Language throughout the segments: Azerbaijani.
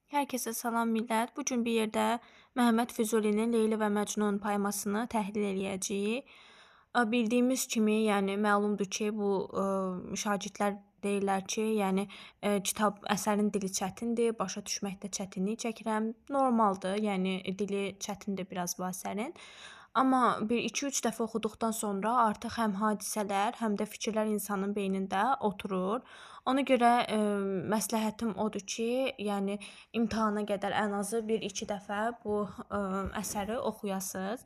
Hər kəsə salam millət. Bu gün bir yerdə Məhəmməd Füzulinin Leyli və Məcnun poemasını təhlil eləyəcəyik. Bildiyimiz kimi, yəni məlumdur ki, bu şagirdlər deyirlər ki, yəni kitab əsərin dili çətindir, başa düşməkdə çətinlik çəkirəm. Normaldır, yəni dili çətindir biraz bu əsərin. Amma bir 2-3 dəfə oxuduqdan sonra artıq həm hadisələr, həm də fikirlər insanın beynində oturur. Ona görə məsləhətim odur ki, yəni imtahana qədər ən azı 1-2 dəfə bu əsəri oxuyasınız.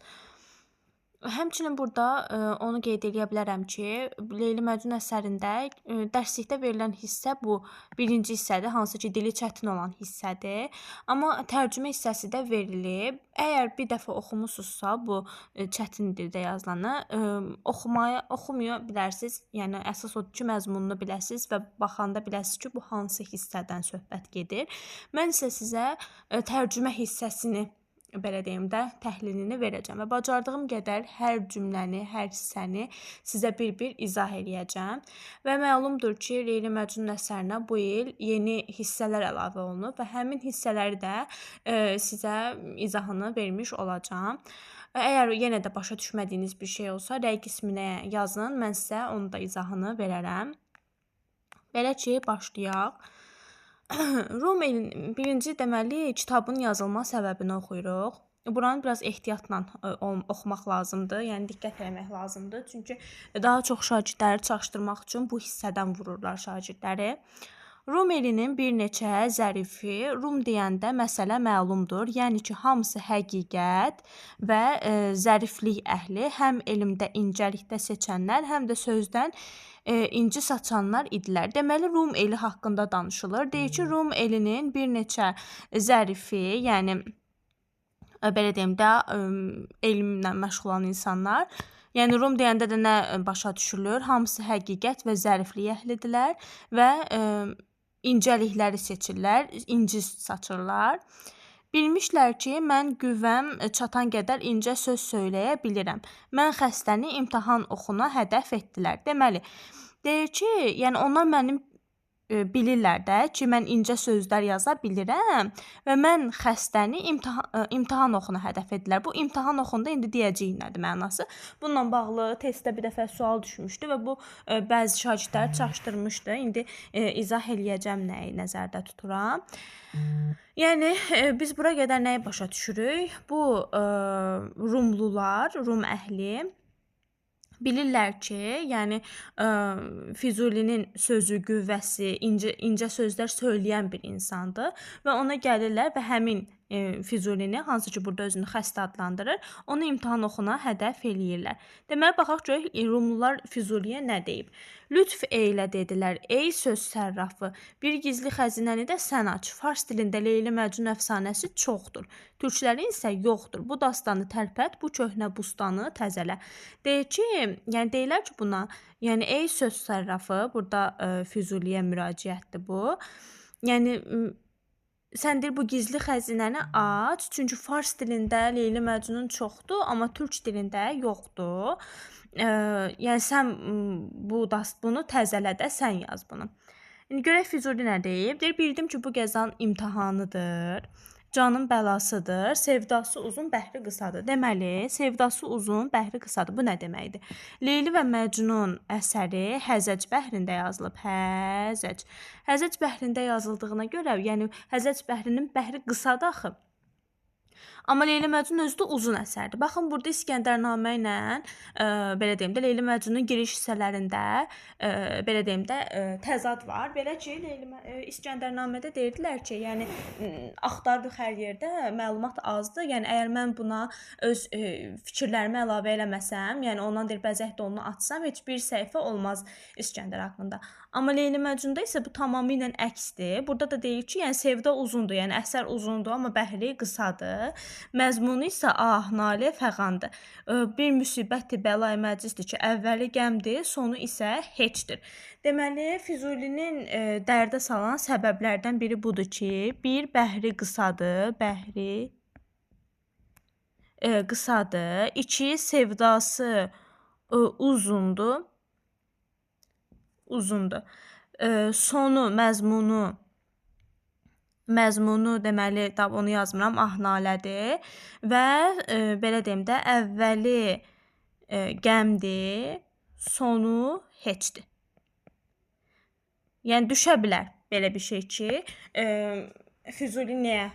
Həmçinin burada onu qeyd eləyə bilərəm ki, Leyli Məcnun əsərində dərslikdə verilən hissə bu birinci hissədir, hansı ki, dili çətin olan hissədir. Amma tərcümə hissəsi də verilib. Əgər bir dəfə oxumusunuzsa bu çətin dildə yazılanı, oxumaya bilərsiniz. Yəni əsas odur ki, məzmununu biləsiniz və baxanda biləsiniz ki, bu hansı hissədən söhbət gedir. Mən isə sizə tərcümə hissəsini belə deyim də, təhlilini verəcəm və bacardığım qədər hər cümləni, hər hissəni sizə bir-bir izah eləyəcəm. Və məlumdur ki, Leyli Məcnun əsərinə bu il yeni hissələr əlavə olunub və həmin hissələri də sizə izahını vermiş olacağam. Əgər yenə də başa düşmədiyiniz bir şey olsa, rəy qisminə yazın, mən sizə onun da izahını verərəm. Belə ki, başlayaq. Rumelin birinci deməli kitabın yazılma səbəbini oxuyuruq. Buranı biraz ehtiyatla oxumaq lazımdır, yəni diqqət etmək lazımdır. Çünki daha çox şagirdləri çaşdırmaq üçün bu hissədən vururlar şagirdləri. Rumelinin bir neçə zərifi, Rum deyəndə məsələ məlumdur. Yəni ki, hamısı həqiqət və zəriflik əhli, həm elmdə incəlikdə seçənlər, həm də sözdən inci saçanlar idilər. Deməli, Rum eli haqqında danışılır. Deyir ki, Rum elinin bir neçə zərifi, yəni belə deyim də, elmlə məşğul olan insanlar. Yəni Rum deyəndə də nə başa düşülür? Hamısı həqiqət və zəriflik əhlidirlər və incəlikləri seçirlər, inci saçırlar. Bilmişlər ki, mən qüvvəm çatan qədər incə söz söyləyə bilirəm. Mən xəstəni imtahan oxuna hədəf etdilər. Deməli, deyir ki, yəni onlar mənim bilirlər də ki, mən incə sözlər yaza bilirəm və mən xəstəni imtahan oxuna hədəf edilər. Bu imtahan oxunda indi deyəcəyik nədir mənası. Bununla bağlı testdə bir dəfə sual düşmüşdü və bu bəzi şagirdləri çaşdırmışdı. İndi izah eləyəcəm nəyi nəzərdə tuturam. Yəni biz bura qədər nəyi başa düşürük? Bu Rumlular, Rum əhli bilirlər ki, yəni Füzulinin sözü, qüvvəsi, incə sözlər söyləyən bir insandır və ona gəlirlər və həmin Füzulini, hansı ki, burada özünü xəstə adlandırır, onu imtahan oxuna hədəf eləyirlər. Deməli, baxaq görək, Rumlular Füzuliyə nə deyib? Lütf eylə dedilər, ey söz sərrafı, bir gizli xəzinəni də sən aç. Fars dilində Leyli Məcnun əfsanəsi çoxdur, türklərin isə yoxdur. Bu dastanı tərpət, bu köhnə bustanı təzələ. Deyir ki, yəni deyirlər ki buna, yəni ey söz sərrafı, burada Füzuliyə müraciətdir bu. Yəni sən deyir bu gizli xəzinəni aç, çünki fars dilində Leyli Məcnun çoxdur, amma türk dilində yoxdur. Yəni sən bunu təzələ də sən yaz bunu. İndi görək Füzuli nə deyib? Deyir, bildim ki, bu gəzan imtahanıdır. Canın bəlasıdır, sevdası uzun, bəhri qısadır. Deməli, sevdası uzun, bəhri qısadır. Bu nə deməkdir? Leyli və Məcnun əsəri Həzəc bəhrində yazılıb. Həzəc. Həzəc bəhrində yazıldığına görə, yəni Həzəc bəhrinin bəhri qısadır axı. Amma Leyli Məcnun özü də uzun əsərdir. Baxın, burada İskəndərnamə ilə, belə deyim də, Leyli Məcnunun giriş hissələrində, belə deyim də, təzad var. Belə ki, İskəndərnamədə deyirdilər ki, yəni, axtardıq hər yerdə, məlumat azdır. Yəni, əgər mən buna öz fikirlərimi əlavə eləməsəm, yəni ondan deyir, bəzək də onu açsam, heç bir səhifə olmaz İskəndər haqqında. Amma Leyli Məcnunda isə bu tamamilə əksdir. Burada da deyir ki, yəni sevda uzundur, yəni əsər uzundur, amma bəhri qısadır. Məzmunu isə nalə, fəğandır. Bir müsibət-i bəla-i məclisdir ki, əvvəli qəmdir, sonu isə heçdir. Deməli, Füzulinin dərdə salan səbəblərdən biri budur ki, bir, bəhri qısadır, qısadır. İki, sevdası uzundur. Sonu, məzmunu Məzmunu deməli, tab onu yazmıram, ah nalədir və belə deyim də, əvvəli qəmdir, sonu heçdir. Yəni düşə bilər belə bir şey ki, Füzuli niyə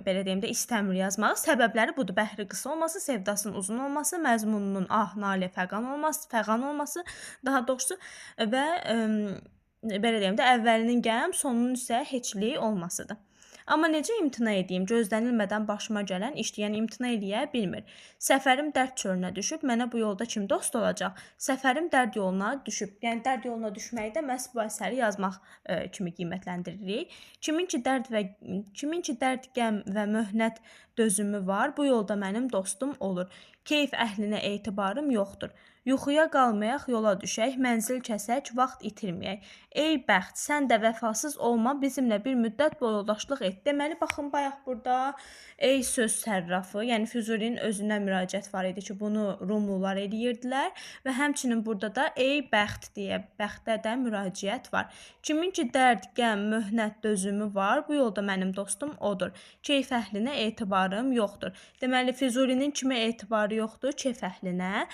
belə deyim də istəmir yazmağı? Səbəbləri budur. Bəhri qısa olması, sevdasının uzun olması, məzmununun ah, nalə, fəğan olması daha doğrusu və belə deyim də əvvəlinin qəm, sonunun isə heçlik olmasıdır. Amma necə imtina edeyim? Gözlənilmədən başıma gələn işdir. Yəni imtina eləyə bilmir. Səfərim dərd çölünə düşüb, mənə bu yolda kim dost olacaq? Səfərim dərd yoluna düşüb. Yəni dərd yoluna düşməyi də məhz bu əsəri yazmaq kimi qiymətləndiririk. Kimin ki dərd, qəm və möhnət dözümü var, bu yolda mənim dostum olur. Keyf əhlinə etibarım yoxdur. Yuxuya qalmayaq, yola düşək, mənzil kəsək, vaxt itirməyək. Ey bəxt, sən də vəfasız olma, bizimlə bir müddət boy yoldaşlıq et. Deməli, baxın, bayaq burada ey söz sərrafı, yəni Füzulinin özünə müraciət var idi ki, bunu Rumlular eləyirdilər və həmçinin burada da ey bəxt deyə bəxtə də müraciət var. Kimin ki dərd, qəm, möhnət dözümü var, bu yolda mənim dostum odur. Keyf əhlinə etibarım yoxdur. Deməli, Füzulinin kimə etibarı yoxdur? Keyf əhlinə.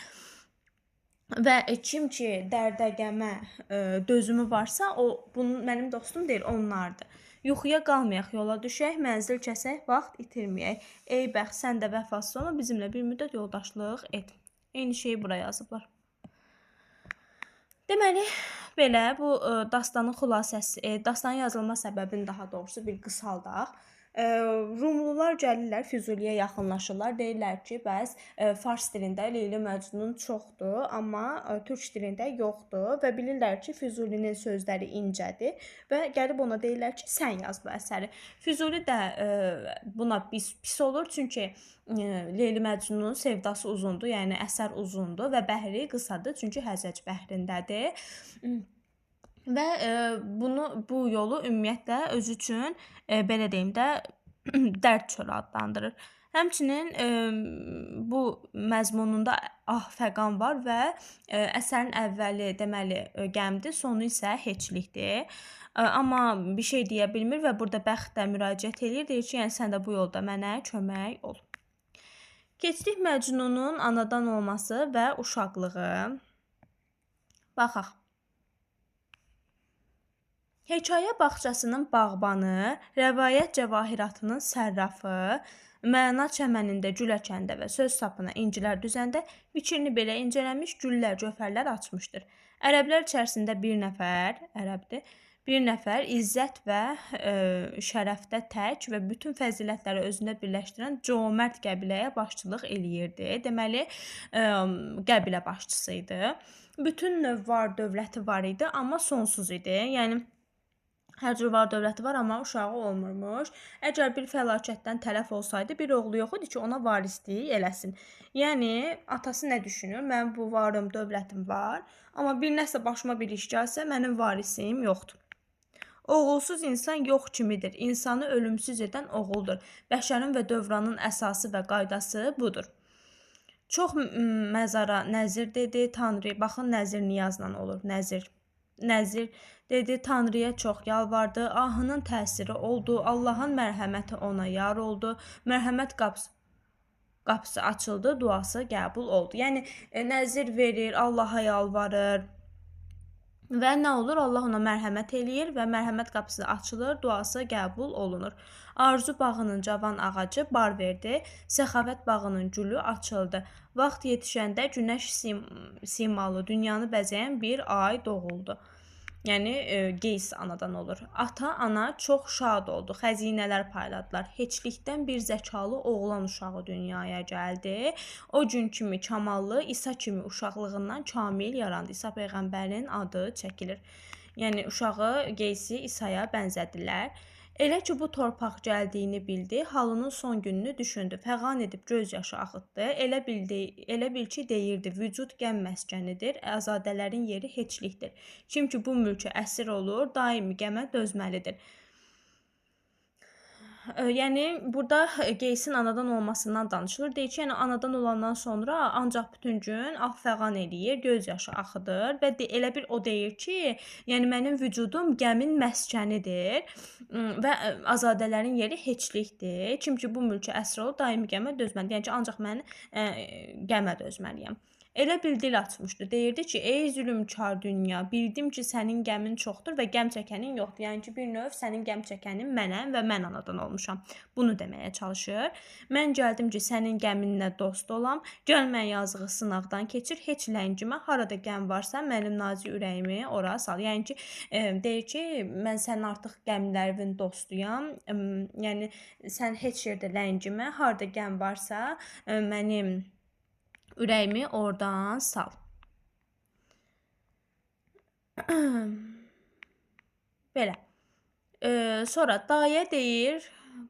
Və kim ki dərdə, qəmə dözümü varsa, o bunun mənim dostum deyil, onlardır. Yuxuya qalmayaq, yola düşək, mənzil kəsək, vaxt itirməyək. Ey bəxt, sən də vəfasız olma, bizimlə bir müddət yoldaşlıq et. Eyni şeyi bura yazıblar. Deməli, belə bu dastanın xülasəsi, dastanın yazılma səbəbini daha doğrusu bir qısaldaq. Rumlular gəlirlər, Füzuliyə yaxınlaşırlar. Deyirlər ki, bəs fars dilində Leyli Məcnun çoxdur, amma türk dilində yoxdur və bilirlər ki, Füzulinin sözləri incədir və gəlib ona deyirlər ki, sən yaz bu əsəri. Füzuli də buna pis olur, çünki Leyli Məcnunun sevdası uzundur, yəni əsər uzundur və bəhri qısadır, çünki Həzəc bəhrindədir. Və bu yolu ümumiyyətlə özü üçün belə deyim də dərd çölü adlandırır. Həmçinin bu məzmununda ah fəqan var və əsərin əvvəli deməli qəmdir, sonu isə heçlikdir. Amma bir şey deyə bilmir və burada bəxt də müraciət eləyir, deyir ki, yəni sən də bu yolda mənə kömək ol. Keçdik Məcnunun anadan olması və uşaqlığı. Baxaq. Hekayə bağçasının bağbanı, rəvayət cəvahiratının sərrafı, məna çəmənində gül əkəndə və söz sapına incilər düzəndə fikrini belə incələmiş, güllər, cövhərlər açmışdır. Ərəblər içərisində bir nəfər izzət və şərəfdə tək və bütün fəzilətləri özündə birləşdirən cömərd qəbiləyə başçılıq eləyirdi. Deməli, qəbilə başçısı idi. Bütün növ var, dövləti var idi, amma sonsuz idi. Yəni, hər cür var dövləti var, amma uşağı olmurmuş. Əgər bir fəlakətdən tələf olsaydı, bir oğlu yox idi ki, ona varislik eləsin. Yəni, atası nə düşünür? Mənim bu varım, dövlətim var, amma bir nəsə başıma bir iş gəlsə, mənim varisim yoxdur. Oğulsuz insan yox kimidir. İnsanı ölümsüz edən oğuldur. Bəşərin və dövranın əsası və qaydası budur. Çox məzara nəzir dedi, Tanrı, baxın nəzir niyazla olur, nəzir dedi, Tanrıya çox yalvardı, ahının təsiri oldu, Allahın mərhəməti ona yar oldu, mərhəmət qapısı açıldı, duası qəbul oldu. Yəni, nəzir verir, Allaha yalvarır və nə olur? Allah ona mərhəmət eləyir və mərhəmət qapısı açılır, duası qəbul olunur. Arzu bağının cavan ağacı bar verdi, səxavət bağının gülü açıldı. Vaxt yetişəndə günəş simalı dünyanı bəzəyən bir ay doğuldu. Yəni, Qeys anadan olur. Ata, ana çox şad oldu, xəzinələr payladılar. Heçlikdən bir zəkalı oğlan uşağı dünyaya gəldi. O gün kimi kamallı, İsa kimi uşaqlığından kamil yarandı. İsa Peyğəmbərin adı çəkilir. Yəni, uşağı Qeysi İsa'ya bənzədilər. Elə ki, bu torpaq gəldiyini bildi, halının son gününü düşündü, fəğan edib göz yaşı axıtdı, elə bil ki, deyirdi, vücud qəm məskənidir, əzadələrin yeri heçlikdir. Kim ki, bu mülkə əsir olur, daimi qəmə dözməlidir. Yəni burada Geysin anadan olmasından danışılır. Deyir ki, yəni anadan olandan sonra ancaq bütün gün ah-fəğan eləyir, göz yaşı axıdır və elə bil o deyir ki, yəni mənim vücudum qəmin məskənidir və azadələrin yeri heçlikdir. Kim ki bu mülkə əsir olub daimi qəmə dözməlidir. Yəni ki, ancaq mən qəmə dözməliyəm. Elə bil dil açmışdı. Deyirdi ki, ey zülmkar dünya, bildim ki, sənin qəmin çoxdur və qəm çəkənin yoxdur. Yəni ki, bir növ sənin qəm çəkənin mənəm və mən anadan olmuşam. Bunu deməyə çalışır. Mən gəldim ki, sənin qəminlə dost olam. Gəlmə yazığı sınaqdan keçir, heç ləngimə. Harada qəm varsa, mənim nazik ürəyimi ora sal. Yəni ki, deyir ki, mən sənin artıq qəmlərin dostuyam. Yəni sən heç yerdə ləngimə. Harada qəm varsa, mənim ürəyimi oradan sal. Belə. Sonra dayə deyir,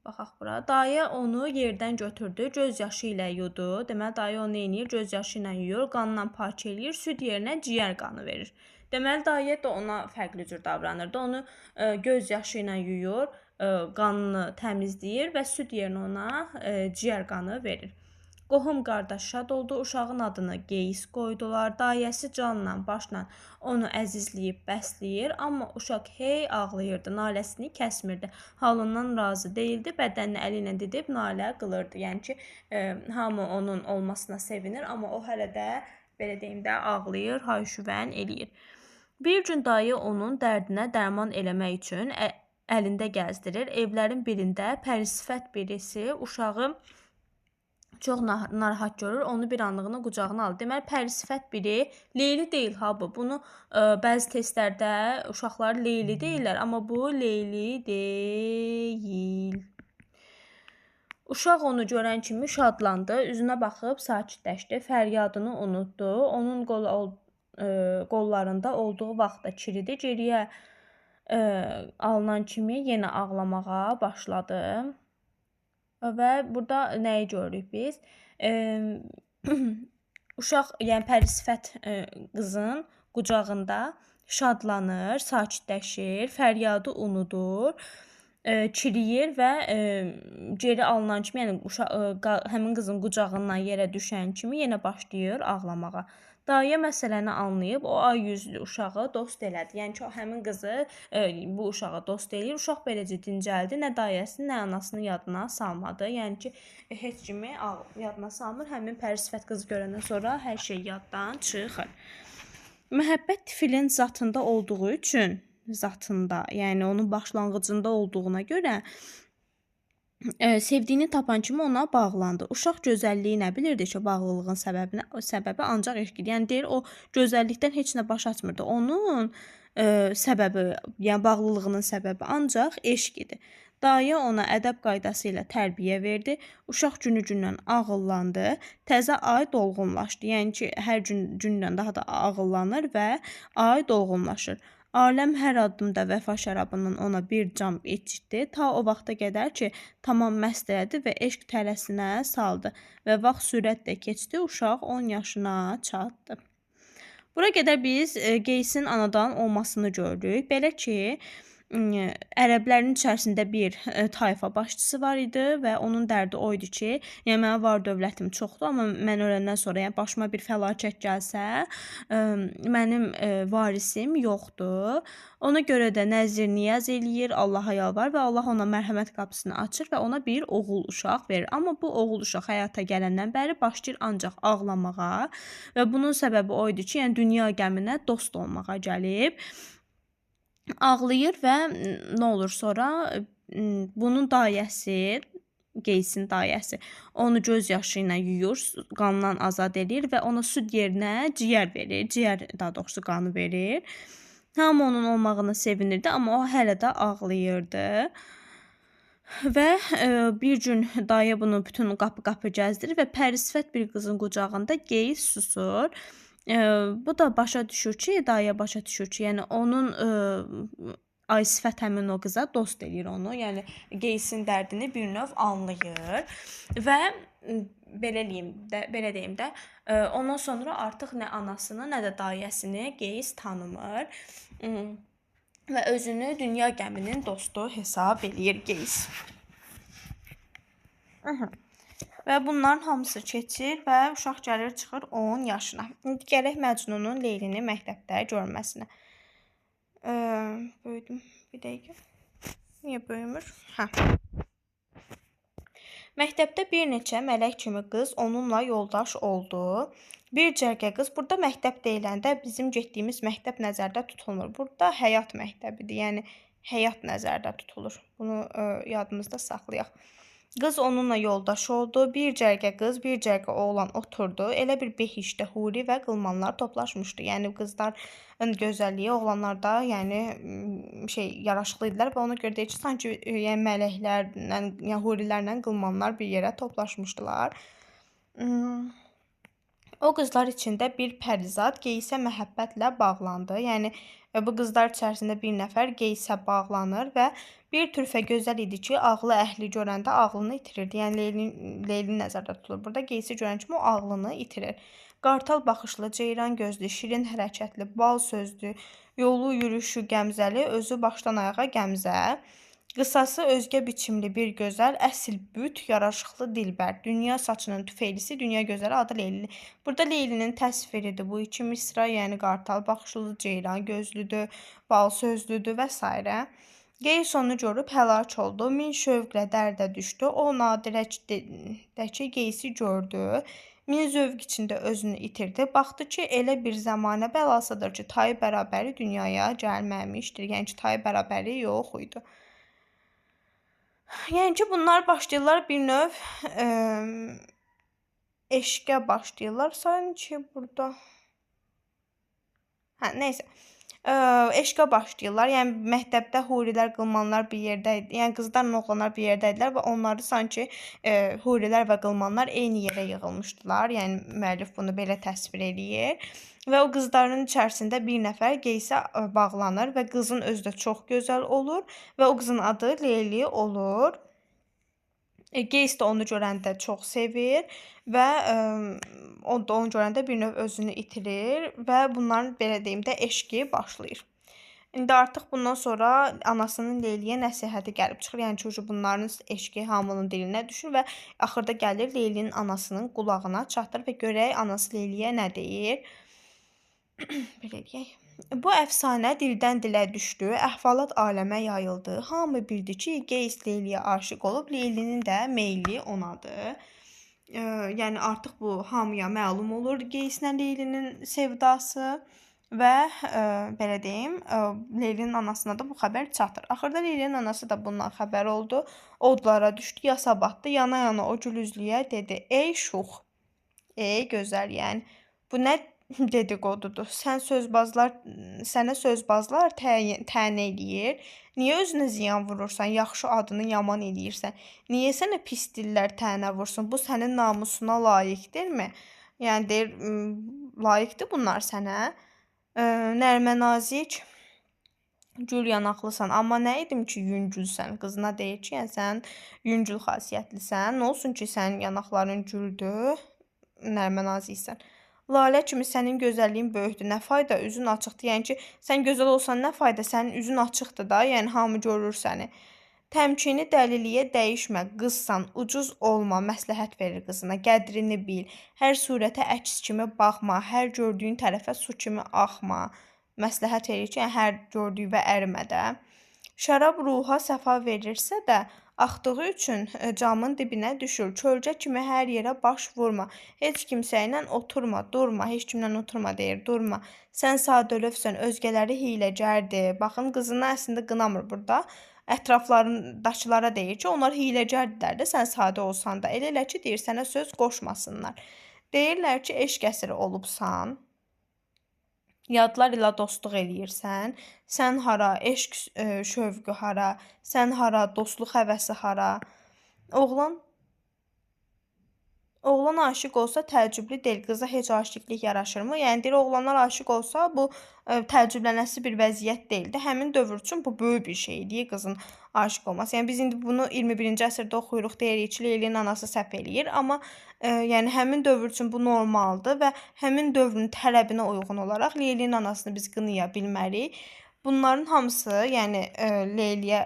baxaq bura. Dayə onu yerdən götürdü, göz yaşı ilə yudu. Deməli dayə onu eləyir, göz yaşı ilə yuyur, qanla pak eləyir, süd yerinə ciyər qanı verir. Deməli dayə də ona fərqli cür davranırdı. Onu göz yaşı ilə yuyur, qanını təmizləyir və süd yerinə ona ciyər qanı verir. Qohum qardaş şad oldu, uşağın adını Qeys qoydular. Dayəsi canla, başla onu əzizləyib bəsləyir, amma uşaq hey ağlayırdı, naləsini kəsmirdi. Halından razı değildi, bədənini əli ilə didib nalə qılırdı. Yəni ki, hamı onun olmasına sevinir, amma o hələ də belə deyim də ağlayır, hay-şüvən eləyir. Bir gün dayı onun dərdinə dərman eləmək üçün əlində gəzdirir. Evlərin birində pərisifət birisi uşağı çox narahat görür, onu bir anlığına qucağına alır. Deməli, pərisifət biri Leyli deyil ha bu. Bunu bəzi testlərdə uşaqlar Leyli deyirlər, amma bu Leyli deyil. Uşaq onu görən kimi şadlandı, üzünə baxıb sakitləşdi, fəryadını unutdu. Onun qollarında olduğu vaxtda çiridi, geriyə alınan kimi yenə ağlamağa başladı. Və burada nəyi görürük biz? Uşaq, yəni pərisifət qızın qucağında şadlanır, sakitləşir, fəryadı unudur, çiriyir və geri alınan kimi, yəni həmin qızın qucağından yerə düşən kimi yenə başlayır ağlamağa. Dayə məsələni anlayıb o ay yüzlü uşağı dost elədi. Yəni ki, o həmin qızı bu uşağa dost eləyir. Uşaq beləcə dincəldi. Nə dayəsini, nə anasını yadına salmadı. Yəni ki, heç kimi yadına salmır. Həmin pərisifət qızı görəndən sonra hər şey yaddan çıxır. Məhəbbət tifilin zatında olduğu üçün, yəni onun başlanğıcında olduğuna görə sevdiyini tapan kimi ona bağlandı. Uşaq gözəlliyi nə bilirdi ki, bağlılığın səbəbi ancaq eşq idi. Yəni deyir, o gözəllikdən heç nə baş açmırdı. Onun səbəbi, yəni bağlılığının səbəbi ancaq eşq idi. Dayə ona ədəb qaydası ilə tərbiyə verdi. Uşaq günü-gündən ağıllandı. Təzə ay dolğunlaşdı. Yəni ki, hər gündən daha da ağıllanır və ay dolğunlaşır. Aləm hər addımda vəfa şərabından ona bir cam içdi. Ta o vaxta qədər ki, tamam məst elədi və eşq tələsinə saldı. Və vaxt sürətlə keçdi, uşaq 10 yaşına çatdı. Bura qədər biz Qeysin anadan olmasını görürük. Belə ki, ərəblərin içərisində bir tayfa başçısı var idi və onun dərdi o idi ki, yəni mənim var dövlətim çoxdur, amma mən öləndən sonra, yəni başıma bir fəlakət gəlsə, mənim varisim yoxdur. Ona görə də nəzir niyaz eləyir, Allaha yalvar və Allah ona mərhəmət qapısını açır və ona bir oğul uşaq verir. Amma bu oğul uşaq həyata gələndən bəri başlayır ancaq ağlamağa və bunun səbəbi o idi ki, yəni dünya qəminə dost olmağa gəlib. Ağlayır və nə olur sonra bunun dayəsi, Qeysin dayəsi onu göz yaşı ilə yuyur, qandan azad edir və ona süd yerinə ciyər verir, daha doğrusu qanı verir. Hamı onun olmağına sevinirdi, amma o hələ də ağlayırdı. Və bir gün dayə bunu bütün qapı-qapı gəzdirir və pərisifət bir qızın qucağında Qeys susur. Bu da başa düşür ki, dayə başa düşür ki, yəni onun ay sifət həmin o qıza dost eləyir onu. Yəni Qeysin dərdini bir növ anlayır və belə deyim də, ondan sonra artıq nə anasını, nə də dayəsini Qeys tanımır və özünü dünya qəminin dostu hesab eləyir Qeys. Mhm. Və bunların hamısı keçir və uşaq gəlir çıxır 10 yaşına. İndi gərək Məcnunun Leylini məktəbdə görməsinə. Böyüdüm. Bir dəqiqə. Niyə böyümür? Hə. Məktəbdə bir neçə mələk kimi qız onunla yoldaş oldu. Bir cərgə qız, burada məktəb deyiləndə bizim getdiyimiz məktəb nəzərdə tutulmur. Burada həyat məktəbidir, yəni həyat nəzərdə tutulur. Bunu yadımızda saxlayaq. Qız onunla yoldaş oldu. Bir cərgə qız, bir cərgə oğlan oturdu. Elə bir behişdə huri və qılmanlar toplaşmışdı. Yəni qızların gözəlliyi oğlanlarda, yəni yaraşıqlı idilər və ona görə deyir ki, sanki yəni mələklərlə, yəni hurilərlə qılmanlar bir yerə toplaşmışdılar. O qızlar içində bir pərizad Qeysə məhəbbətlə bağlandı. Yəni bu qızlar içərisində bir nəfər Qeysə bağlanır və bir türfə gözəl idi ki, ağlı əhli görəndə ağlını itirirdi. Yəni Leyli nəzərdə tutulur. Burada Qeysi görən kimi o ağlını itirir. Qartal baxışlı, ceyran gözlü, şirin hərəkətli, bal sözlü, yolu yürüşü qəmzəli, özü başdan ayağa qəmzə. Qısası özgə biçimli bir gözəl, əsil büt, yaraşıqlı dilbər. Dünya saçının tüfeylisi, dünya gözəli adı Leyli. Burada Leylinin təsviridir. Bu iki misra, yəni qartal baxışlıdır, ceyran gözlüdür, bal sözlüdür və s. Qeys onu görüb həlak oldu. Min şövqlə dərdə düşdü. O nadirəcdəki Qeysi gördü. Min zövq içində özünü itirdi. Baxdı ki, elə bir zəmanə bəlasıdır ki, tayı bərabəri dünyaya gəlməmişdir. Yəni ki, tayı bərabəri yox idi. Yəni ki, bunlar başlayırlar bir növ eşqə başlayırlar. Sanki burada nəysə. Eşqə başlayırlar. Yəni məktəbdə hurilər, qılmanlar bir yerdə idi. Yəni qızlarla oğlanlar bir yerdə idilər və onları sanki hurilər və qılmanlar eyni yerə yığılmışdılar. Yəni müəllif bunu belə təsvir eləyir. Və o qızların içərisində bir nəfər Qeysə bağlanır və qızın özü də çox gözəl olur və o qızın adı Leyli olur. Qeys də onu görəndə çox sevir və o da onu görəndə bir növ özünü itirir və bunların belə deyim də eşqi başlayır. İndi artıq bundan sonra anasının Leyliyə nəsihəti gəlib çıxır. Yəni ki, bunların eşqi hamının dilinə düşür və axırda gəlir Leylinin anasının qulağına çatır və görək anası Leyliyə nə deyir. Belə deyək. Bu əfsanə dildən dilə düşdü, əhvalat aləmə yayıldı. Hamı bildi ki, Qeys Leyliyə aşiq olub, Leylinin də meyli onadır. Yəni artıq bu hamıya məlum olur Qeyslə Leylinin sevdası və belə deyim, Leylinin anasına da bu xəbər çatır. Axırda Leylinin anası da bundan xəbər oldu. Odlara düşdü, yasa batdı, yana-yana o gülüzlüyə dedi: "Ey şux, ey gözəl, yəni bu nə dedikodudur. Sənə sözbazlar tən eləyir. Niyə özünə ziyan vurursan? Yaxşı adını yaman eləyirsən. Niyə sənə pis dillər tənə vursun? Bu sənin namusuna layiqdirmi?" Yəni deyir, layiqdir bunlar sənə. Nərmənazik, gül yanaqlısan, amma nə edim ki, yüngülsən? Qızına deyir ki, yəni sən yüngül xasiyyətlisən. Nə olsun ki, sənin yanaqların güldür, nərmənaziksən. Lalə kimi sənin gözəlliyin böyükdür. Nə fayda, üzün açıqdır. Yəni ki, sən gözəl olsan nə fayda, sənin üzün açıqdır da, yəni hamı görür səni. Təmkini dəliliyə dəyişmə, qızsan, ucuz olma, məsləhət verir qızına, qədrini bil. Hər surətə əks kimi baxma, hər gördüyün tərəfə su kimi axma. Məsləhət verir ki, hər gördüyü və ərimə də. Şərab ruha səfa verirsə də, axdığı üçün camın dibinə düşür. Kölgə kimi hər yerə baş vurma. Heç kimsə ilə oturma, durma. Heç kimlə oturma deyir, durma. Sən sadəlövsən, özgələri hiləgərdir. Baxın, qızını əslində qınamır burada. Ətraflarındakılara deyir ki, onlar hiləgərdirlər də, sən sadə olsan da. Elə ki, deyir, sənə söz qoşmasınlar. Deyirlər ki, eşq əsiri olubsan. Yadlar ilə dostluq eləyirsən, sən hara, eşq şövqü hara, sən hara, dostluq həvəsi hara. Oğlan aşiq olsa təəccüblü deyil, qıza heç aşiqlik yaraşırmı? Yəni deyir, oğlanlar aşiq olsa bu təəccüblənəsi bir vəziyyət deyildi. Həmin dövr üçün bu böyük bir şeydir, qızın aşiq olması. Yəni biz indi bunu 21-ci əsrdə oxuyuruq, deyirik ki, Leylinin anası səhv eləyir, amma yəni həmin dövr üçün bu normaldır və həmin dövrün tələbinə uyğun olaraq Leylinin anasını biz qınaya bilmərik. Bunların hamısı, yəni Leyliyə,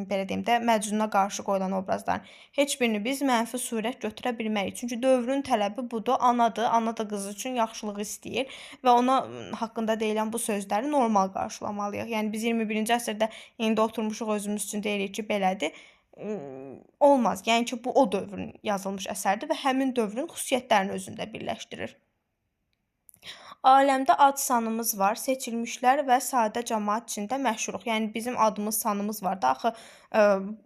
belə deyim də, Məcnuna qarşı qoyulan obrazların heç birini biz mənfi surət götürə bilmərik. Çünki dövrün tələbi budur. Anadır, ana da qızı üçün yaxşılığı istəyir və ona haqqında deyilən bu sözləri normal qarşılamalıyıq. Yəni biz 21-ci əsrdə indi oturmuşuq özümüz üçün deyirik ki, belədir. Olmaz. Yəni ki, bu o dövrün yazılmış əsərdir və həmin dövrün xüsusiyyətlərini özündə birləşdirir. Aləmdə ad-sanımız var, seçilmişlər və sadə cəmaət içində məşhuruq. Yəni bizim adımız, sanımız var da. Axı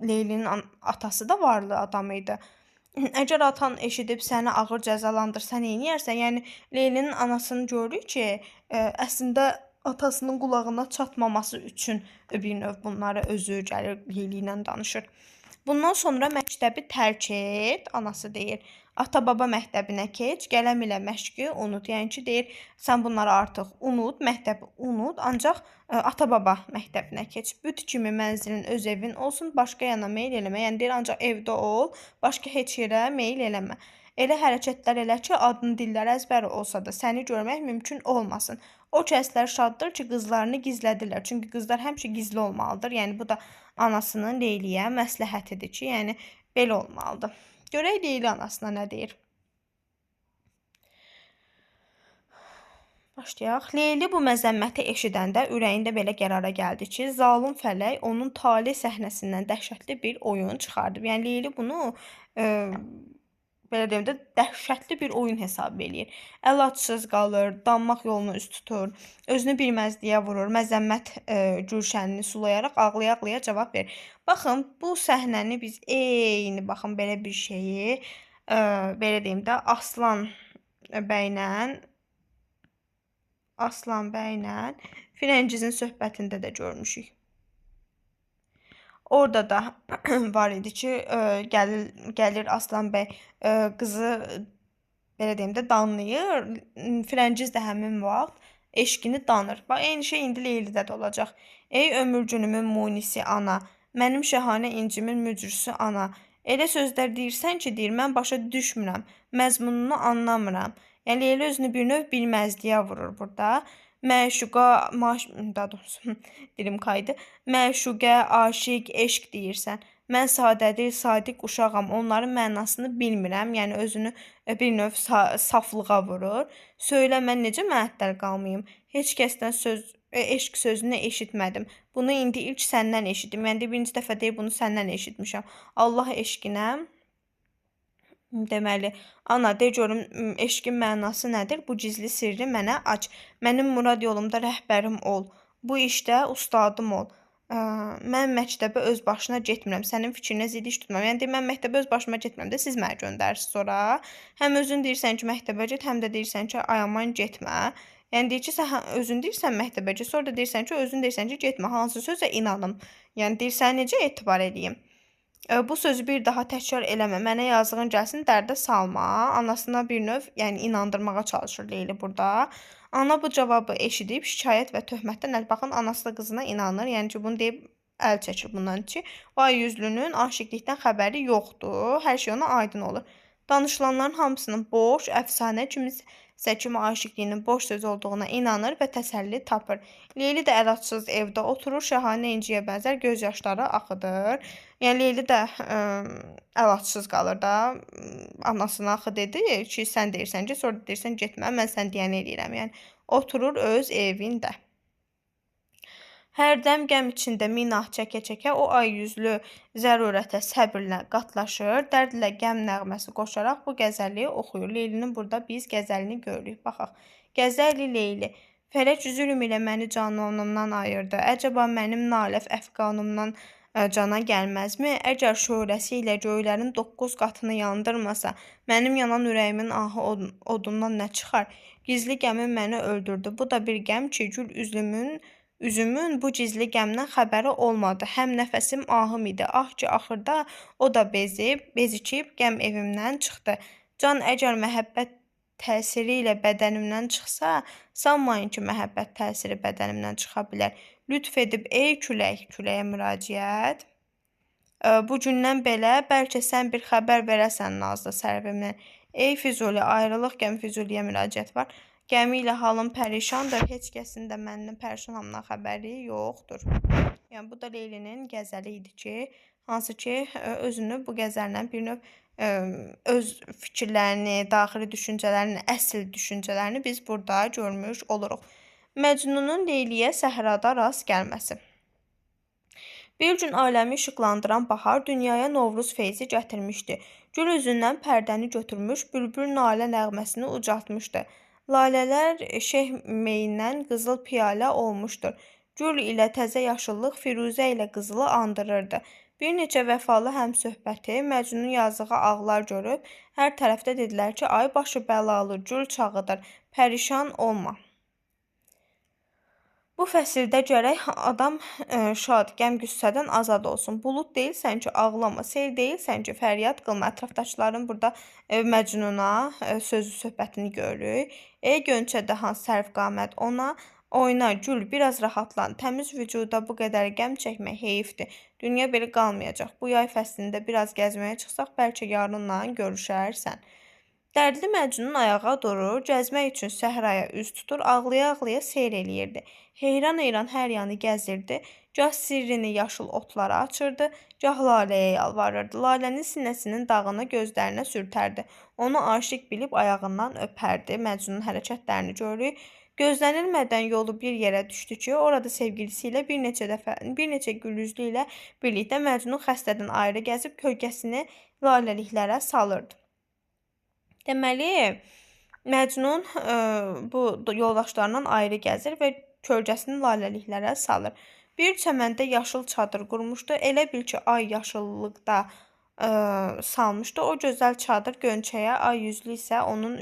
Leylinin atası da varlı adam idi. Əgər atan eşidib səni ağır cəzalandırsa neyniyərsən? Yəni Leylinin anasını görürük ki, əslində atasının qulağına çatmaması üçün bir növ bunları özü gəlir Leyli ilə danışır. Bundan sonra məktəbi tərk et, anası deyir. Ata-baba məktəbinə keç, qələm ilə məşqi unut. Yəni ki, deyir, sən bunları artıq unut, məktəbi unut, ancaq ata-baba məktəbinə keç. Büt kimi mənzilin öz evin olsun, başqa yana meyl eləmə. Yəni deyir, ancaq evdə ol, başqa heç yerə meyl eləmə. Elə hərəkətlər elə ki, adın dilləri əzbəri olsa da səni görmək mümkün olmasın. O kəslər şaddır ki, qızlarını gizlədirlər. Çünki qızlar həmişə gizli olmalıdır. Yəni bu da anasının Leyliyə məsləhətidir ki, yəni belə olmalıdır. Görək Leyli anasına nə deyir. Başlayaq. Leyli bu məzəmməti eşidəndə ürəyində belə qərara gəldi ki, zalım fələk onun talih səhnəsindən dəhşətli bir oyun çıxardıb. Yəni Leyli bunu belə deyim də, dəhşətli bir oyun hesab eləyir. Əlacsız qalır, danmaq yolunu üst tutur, özünü bilməzliyə vurur, məzəmmət gülşənini sulayaraq ağlaya-ağlaya cavab verir. Baxın, bu səhnəni biz eyni, baxın, belə bir şeyi, belə deyim də, Aslan bəylə Firəngizin söhbətində də görmüşük. Orada da var idi ki, gəlir Aslan bəy qızı belə deyim də danlayır. Firəngiz də həmin vaxt eşqini danır. Bax, eyni şey indi Leylidə də olacaq. Ey ömür günümün munisi ana, mənim şəhanə incimin mücrüsü ana. Elə sözlər deyirsən ki, deyir, mən başa düşmürəm, məzmununu anlamıram. Yəni Leyli özünü bir növ bilməzliyə vurur burada. Məşuqa, daha doğrusu dilim kaydı. Məşuqə, aşiq, eşq deyirsən. Mən sadədir, sadiq uşağam. Onların mənasını bilmirəm. Yəni özünü bir növ saflığa vurur. Söylə, mən necə məəttəl qalmayım? Heç kəsdən eşq sözünü eşitmədim. Bunu indi ilk səndən eşitdim. Yəni birinci dəfə deyib bunu səndən eşitmişəm. Allah eşqinə. Deməli, ana, de görüm, eşqin mənası nədir? Bu gizli sirri mənə aç. Mənim murad yolumda rəhbərim ol. Bu işdə ustadım ol. Mən məktəbə öz başına getmirəm. Sənin fikrinə zidd iş tutmam. Yəni, mən məktəbə öz başıma getmirəm də, siz mənə göndərsiniz ora. Həm özün deyirsən ki, məktəbə get, həm də deyirsən ki, ay aman getmə. Yəni, deyir ki, sən özün deyirsən məktəbə get, sonra da deyirsən ki, özün deyirsən ki, getmə. Hansı sözə inanım? Yəni, deyirsən, necə etibar edeyim? Bu sözü bir daha təkrar eləmə, mənə yazığın gəlsin, dərdə salma. Anasına bir növ, yəni inandırmağa çalışır Leyli burada. Ana bu cavabı eşidib şikayət və töhmətdən əl baxın, anası da qızına inanır. Yəni ki, bunu deyib əl çəkir bundan ki, vay yüzlünün aşiqlikdən xəbəri yoxdur, hər şey ona aydın olur. Danışılanların hamısının boş, əfsanə kimi aşiqliyinin boş söz olduğuna inanır və təsəlli tapır. Leyli də əlacsız evdə oturur, şəhanə inciyə bənzər göz yaşları axıdır. Yəni Leyli də əlacsız qalır da. Anasına axı dedi ki, sən deyirsən ki, sonra deyirsən getmə, mən sən deyəni eləyirəm. Yəni oturur öz evində. Hərdəm qəm içində minah çəkə-çəkə o ay yüzlü zərurətə səbrlə qatlaşır, dərdlə qəm nəğməsi qoşaraq bu qəzəli oxuyur. Leylinin burada biz qəzəlini görürük. Baxaq. Qəzəli Leyli. Fələk zülm ilə məni canonumdan ayırdı. Əcəba mənim naləf əfqanımdan cana gəlməzmi? Əgər şöhrəsi ilə göylərin 9 qatını yandırmasa, mənim yanan ürəyimin ahı odundan nə çıxar? Gizli qəmim məni öldürdü. Bu da bir qəm ki, gül üzümün bu gizli qəmdən xəbəri olmadı. Həm nəfəsim ahım idi. Ah ki, axırda o da bezikib qəm evimdən çıxdı. Can əgər məhəbbət təsiri ilə bədənimdən çıxsa, sanmayın ki, məhəbbət təsiri bədənimdən çıxa bilər. Lütf edib, ey külək, küləyə müraciət. Bu gündən belə, bəlkə sən bir xəbər verəsən nazlı sərvimdən. Ey Füzuli, ayrılıq qəm Füzuliyə müraciət var. Gəmi ilə halım pərişandır, heç kəsin də məndən pərişanamdan xəbəri yoxdur. Yəni bu da Leylinin qəzəli idi ki, hansı ki özünü bu qəzəllə bir növ öz fikirlərini, daxili düşüncələrini, əsl düşüncələrini biz burada görmüş oluruq. Məcnunun Leyliyə səhrada rast gəlməsi. Bir gün aləmi işıqlandıran bahar dünyaya Novruz feyzi gətirmişdi. Gül üzündən pərdəni götürmüş, bülbül nalə nəğməsini ucaltmışdı. Lalələr şeh meyindən qızıl piyalə olmuşdur. Gül ilə təzə yaşıllıq firuzə ilə qızılı andırırdı. Bir neçə vəfalı həmsöhbəti Məcnunun yazığı ağlar görüb, hər tərəfdə dedilər ki, ay başı bəlalı, gül çağıdır, pərişan olma. Bu fəsildə gərək adam şad, qəm-qüssədən azad olsun. Bulud deyilsən ki, ağlama, sel deyilsən ki, fəryad qılma. Ətrafdakıların burada Məcnuna sözü söhbətini görürük. Ey Gönçədə hansı sərvqamət ona oyna, gül, biraz rahatlan. Təmiz vücuda bu qədər qəm çəkmək heyifdir. Dünya belə qalmayacaq. Bu yay fəslində biraz gəzməyə çıxsaq, bəlkə yarınla görüşərsən. Dərdli Məcnun ayağa durur, gəzmək üçün səhraya üz tutur, ağlaya-ağlaya seyr eləyirdi. Heyran-heyran hər yanı gəzirdi, gah sirrini yaşıl otlara açırdı, gah Laləyə yalvarırdı. Lalənin sinəsinin dağını gözlərinə sürtərdi. Onu aşiq bilib ayağından öpərdi. Məcnunun hərəkətlərini görürük. Gözlənilmədən yolu bir yerə düşdü ki, orada sevgilisi ilə bir neçə gülüzlü ilə birlikdə Məcnun xəstədən ayrı gəzib kölgəsini laləliklərə salırdı. Deməli, Məcnun bu yoldaşlarından ayrı gəzir və kölgəsini laləliklərə salır. Bir çəməndə yaşıl çadır qurmuşdu. Elə bil ki, ay yaşıllıqda salmışdı. O gözəl çadır Gönçəyə, ay yüzlü isə onun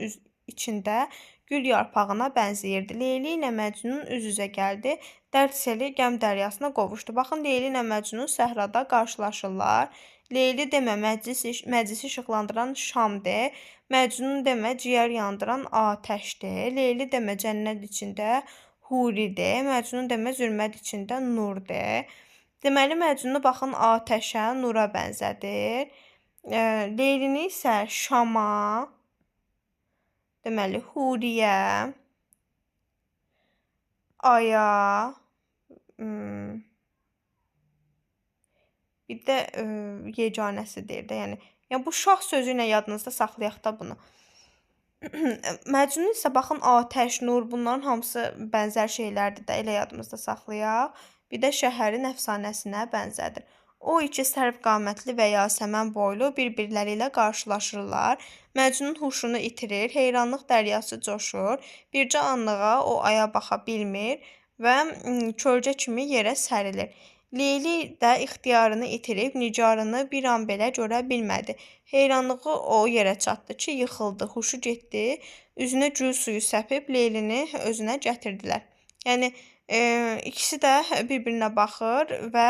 içində gül yarpağına bənzəyirdi. Leyli ilə Məcnun üz-üzə gəldi. Dərd seli qəm dəryasına qovuşdu. Baxın, Leyli ilə Məcnun səhrada qarşılaşırlar. Leyli demə məclisi işıqlandıran şamdır. Məcnun demə ciyər yandıran atəşdir. Leyli demə cənnət içində huridir. Məcnun demə zülmət içində nurdur. Deməli, Məcnunu baxın atəşə, nura bənzədir. Leylini isə şama, deməli huriyə, aya, bir də yeganəsidir də, yəni bu şah sözü ilə yadınızda saxlayaq da bunu. Məcnun isə baxın atəş, nur bunların hamısı bənzər şeylərdir də, elə yadımızda saxlayaq. Bir də şəhərin əfsanəsinə bənzədir. O iki sərvqamətli və yasəmən boylu bir-birləri ilə qarşılaşırlar. Məcnun huşunu itirir, heyranlıq dəryası coşur. Bircə anlığa o aya baxa bilmir və kölgə kimi yerə sərilir. Leyli də ixtiyarını itirib, nigarını bir an belə görə bilmədi. Heyranlığı o yerə çatdı ki, yıxıldı, huşu getdi. Üzünə gül suyu səpib Leylini özünə gətirdilər. Yəni ikisi də bir-birinə baxır və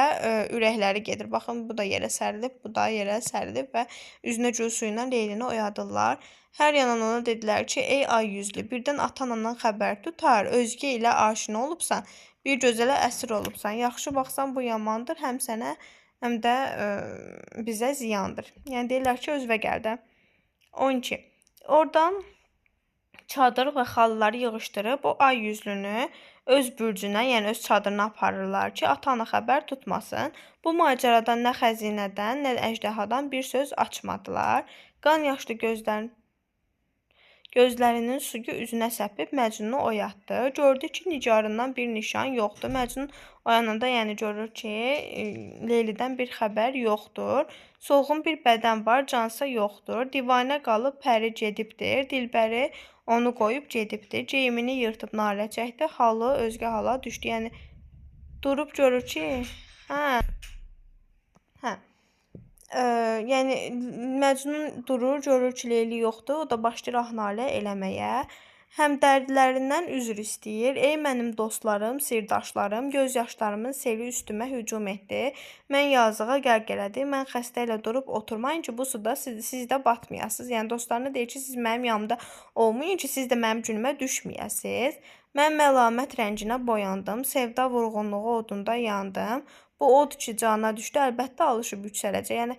ürəkləri gedir. Baxın, bu da yerə sərilib, bu da yerə sərilib və üzünə gül suyu ilə Leylini oyadırlar. Hər yanan ona dedilər ki, ey ay yüzlü, birdən atan-anan xəbər tutar, özgə ilə aşina olubsan, bir gözələ əsir olubsan. Yaxşı baxsan bu yamandır, həm sənə, həm də bizə ziyandır. Yəni deyirlər ki, özvə gəl də. 12. Oradan çadır və xalıları yığışdırıb o ay yüzlünü öz bürcünə, yəni öz çadırına aparırlar ki, ata-ana xəbər tutmasın. Bu macəradan nə xəzinədən, nə əjdahadan bir söz açmadılar. Qan yaşlı gözlərinin suyu üzünə səpib Məcnunu oyatdı. Gördü ki, nigarından bir nişan yoxdur. Məcnun oyananda yəni görür ki, Leylidən bir xəbər yoxdur. Solğun bir bədən var, cansa yoxdur. Divanə qalıb pəri gedibdir. Dilbəri onu qoyub gedibdir. Geyimini yırtıb nalə çəkdi. Halı özgə hala düşdü. Yəni durub görür ki, yəni Məcnun durur, görür ki, Leyli yoxdur. O da başlayır ah-nalə eləməyə. Həm dərdlərindən üzr istəyir. Ey mənim dostlarım, sirdaşlarım, göz yaşlarımın seli üstümə hücum etdi. Mən yazığa qərq elədi. Mən xəstə ilə durub oturmayın ki, bu suda siz də batmayasınız. Yəni dostlarına deyir ki, siz mənim yanımda olmayın ki, siz də mənim günümə düşməyəsiniz. Mən məlamət rənginə boyandım. Sevda vurğunluğu odunda yandım. Bu od ki, cana düşdü, əlbəttə alışıb yüksələcək.